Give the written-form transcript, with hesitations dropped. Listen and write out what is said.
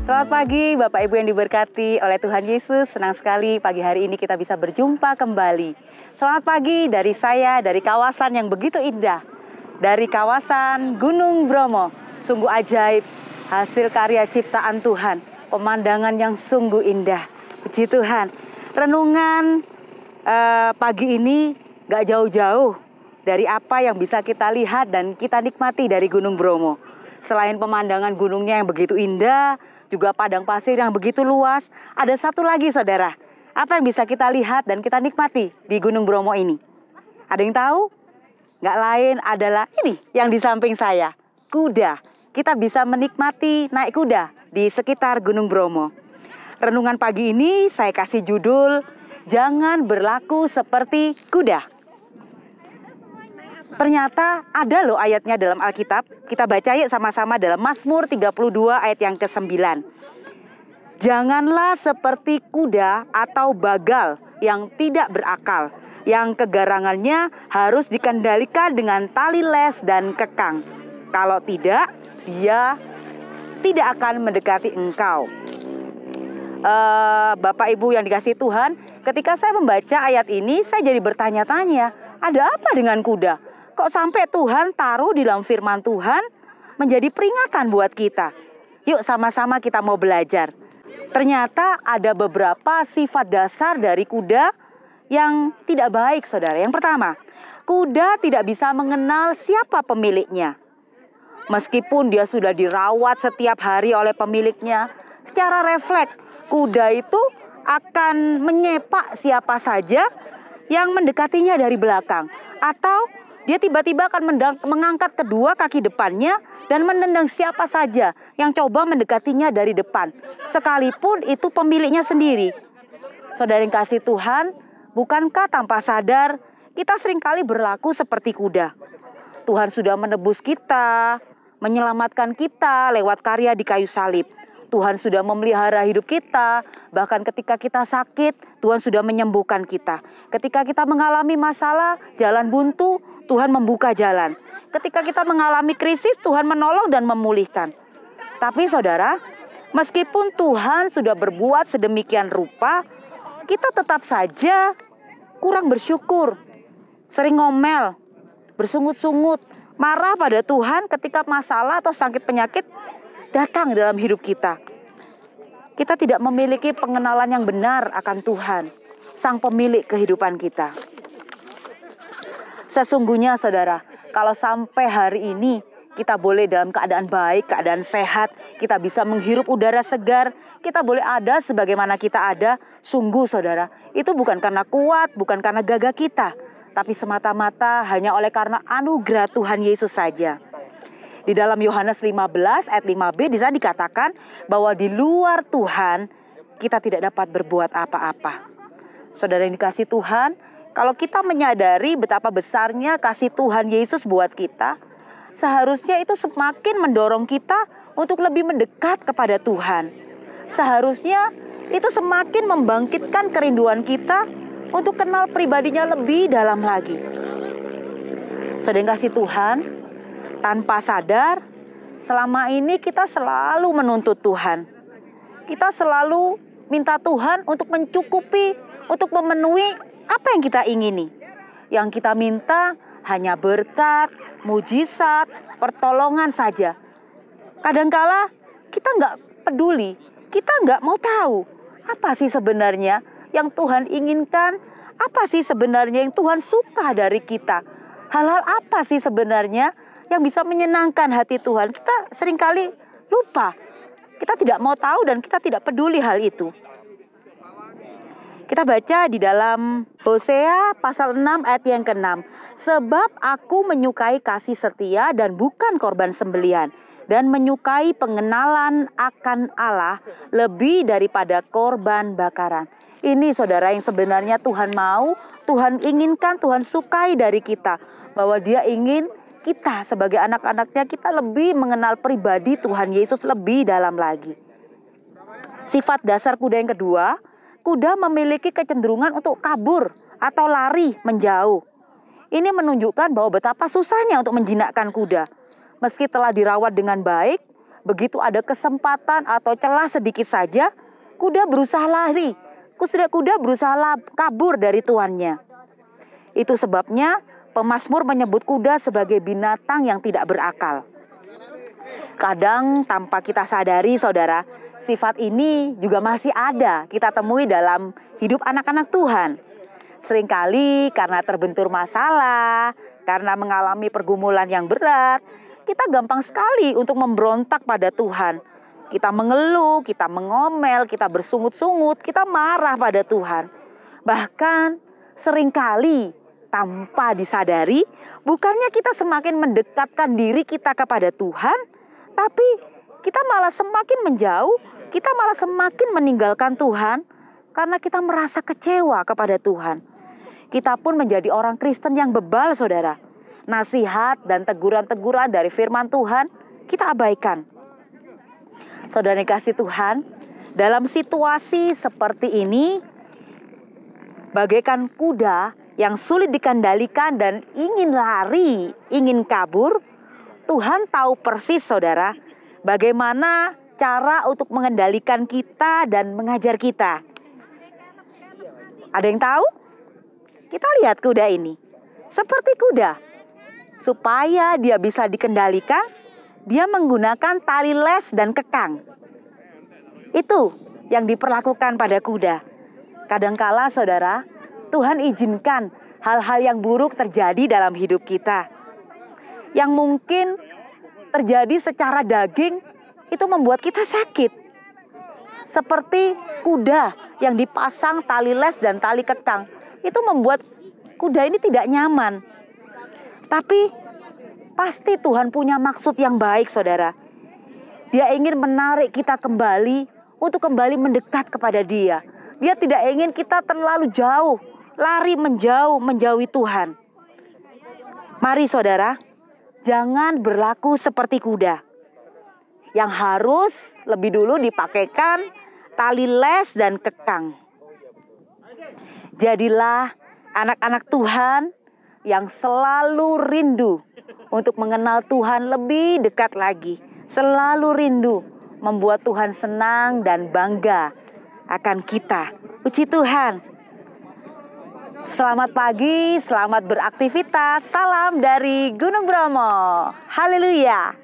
Selamat pagi Bapak Ibu yang diberkati oleh Tuhan Yesus. Senang sekali pagi hari ini kita bisa berjumpa kembali. Selamat pagi dari saya, dari kawasan yang begitu indah. Dari kawasan Gunung Bromo. Sungguh ajaib, hasil karya ciptaan Tuhan. Pemandangan yang sungguh indah. Puji Tuhan. Renungan pagi ini gak jauh-jauh dari apa yang bisa kita lihat dan kita nikmati dari Gunung Bromo. Selain pemandangan gunungnya yang begitu indah, juga padang pasir yang begitu luas, ada satu lagi saudara. Apa yang bisa kita lihat dan kita nikmati di Gunung Bromo ini? Ada yang tahu? Nggak lain adalah ini yang di samping saya, kuda. Kita bisa menikmati naik kuda di sekitar Gunung Bromo. Renungan pagi ini saya kasih judul, Jangan Berlaku Seperti Kuda. Ternyata ada loh ayatnya dalam Alkitab. Kita baca yuk sama-sama dalam Mazmur 32 ayat yang ke-9. Janganlah seperti kuda atau bagal yang tidak berakal, yang kegarangannya harus dikendalikan dengan tali les dan kekang. Kalau tidak, dia tidak akan mendekati engkau. Bapak Ibu yang dikasihi Tuhan, ketika saya membaca ayat ini, saya jadi bertanya-tanya, ada apa dengan kuda? Kok sampai Tuhan taruh di dalam firman Tuhan menjadi peringatan buat kita? Yuk sama-sama kita mau belajar. Ternyata ada beberapa sifat dasar dari kuda yang tidak baik, saudara. Yang pertama, kuda tidak bisa mengenal siapa pemiliknya. Meskipun dia sudah dirawat setiap hari oleh pemiliknya, secara refleks kuda itu akan menyepak siapa saja yang mendekatinya dari belakang. Atau dia tiba-tiba akan mengangkat kedua kaki depannya dan menendang siapa saja yang coba mendekatinya dari depan. Sekalipun itu pemiliknya sendiri. Saudara yang kasih Tuhan, bukankah tanpa sadar kita seringkali berlaku seperti kuda? Tuhan sudah menebus kita, menyelamatkan kita lewat karya di kayu salib. Tuhan sudah memelihara hidup kita, bahkan ketika kita sakit, Tuhan sudah menyembuhkan kita. Ketika kita mengalami masalah, jalan buntu, Tuhan membuka jalan. Ketika kita mengalami krisis, Tuhan menolong dan memulihkan. Tapi saudara, meskipun Tuhan sudah berbuat sedemikian rupa, kita tetap saja kurang bersyukur. Sering ngomel, bersungut-sungut, marah pada Tuhan ketika masalah atau sakit penyakit datang dalam hidup kita. Kita tidak memiliki pengenalan yang benar akan Tuhan, Sang Pemilik kehidupan kita. Sesungguhnya saudara, kalau sampai hari ini kita boleh dalam keadaan baik, keadaan sehat, kita bisa menghirup udara segar, kita boleh ada sebagaimana kita ada, sungguh saudara, itu bukan karena kuat, bukan karena gagah kita, tapi semata-mata hanya oleh karena anugerah Tuhan Yesus saja. Di dalam Yohanes 15 ayat 5b di sana dikatakan bahwa di luar Tuhan kita tidak dapat berbuat apa-apa. Saudara yang dikasih Tuhan, kalau kita menyadari betapa besarnya kasih Tuhan Yesus buat kita, seharusnya itu semakin mendorong kita untuk lebih mendekat kepada Tuhan. Seharusnya itu semakin membangkitkan kerinduan kita untuk kenal pribadinya lebih dalam lagi. Saudara yang kasih Tuhan, tanpa sadar, selama ini kita selalu menuntut Tuhan. Kita selalu minta Tuhan untuk mencukupi, untuk memenuhi apa yang kita ingini. Yang kita minta hanya berkat, mujizat, pertolongan saja. Kadangkala kita nggak peduli, kita nggak mau tahu apa sih sebenarnya yang Tuhan inginkan, apa sih sebenarnya yang Tuhan suka dari kita. Hal-hal apa sih sebenarnya yang bisa menyenangkan hati Tuhan. Kita seringkali lupa. Kita tidak mau tahu dan kita tidak peduli hal itu. Kita baca di dalam Hosea pasal 6 ayat yang ke-6. Sebab aku menyukai kasih setia dan bukan korban sembelihan, dan menyukai pengenalan akan Allah lebih daripada korban bakaran. Ini saudara yang sebenarnya Tuhan mau, Tuhan inginkan, Tuhan sukai dari kita. Bahwa Dia ingin kita sebagai anak-anaknya kita lebih mengenal pribadi Tuhan Yesus lebih dalam lagi. Sifat dasar kuda yang kedua, kuda memiliki kecenderungan untuk kabur atau lari menjauh. Ini menunjukkan bahwa betapa susahnya untuk menjinakkan kuda. Meski telah dirawat dengan baik, Begitu ada kesempatan atau celah sedikit saja, kuda berusaha lari. Kuda berusaha kabur dari tuannya. Itu sebabnya pemazmur menyebut kuda sebagai binatang yang tidak berakal. Kadang tanpa kita sadari, saudara, sifat ini juga masih ada kita temui dalam hidup anak-anak Tuhan. Seringkali karena terbentur masalah, karena mengalami pergumulan yang berat, kita gampang sekali untuk memberontak pada Tuhan. Kita mengeluh, kita mengomel, kita bersungut-sungut, kita marah pada Tuhan. Bahkan seringkali tanpa disadari, bukannya kita semakin mendekatkan diri kita kepada Tuhan, tapi kita malah semakin menjauh, kita malah semakin meninggalkan Tuhan karena kita merasa kecewa kepada Tuhan. Kita pun menjadi orang Kristen yang bebal, saudara. Nasihat dan teguran-teguran dari firman Tuhan kita abaikan. Saudara dikasih Tuhan, dalam situasi seperti ini, bagaikan kuda yang sulit dikendalikan dan ingin lari, ingin kabur, Tuhan tahu persis, saudara, bagaimana cara untuk mengendalikan kita dan mengajar kita. Ada yang tahu? Kita lihat kuda ini. Seperti kuda. Supaya dia bisa dikendalikan, dia menggunakan tali les dan kekang. Itu yang diperlakukan pada kuda. Kadangkala, saudara, Tuhan izinkan hal-hal yang buruk terjadi dalam hidup kita. Yang mungkin terjadi secara daging, itu membuat kita sakit. Seperti kuda yang dipasang tali les dan tali kekang. Itu membuat kuda ini tidak nyaman. Tapi pasti Tuhan punya maksud yang baik, saudara. Dia ingin menarik kita kembali untuk kembali mendekat kepada Dia. Dia tidak ingin kita terlalu jauh, lari menjauhi Tuhan. Mari, saudara, jangan berlaku seperti kuda yang harus lebih dulu dipakaikan tali les dan kekang. Jadilah anak-anak Tuhan yang selalu rindu untuk mengenal Tuhan lebih dekat lagi. Selalu rindu membuat Tuhan senang dan bangga akan kita. Puji Tuhan. Selamat pagi, selamat beraktivitas. Salam dari Gunung Bromo. Haleluya.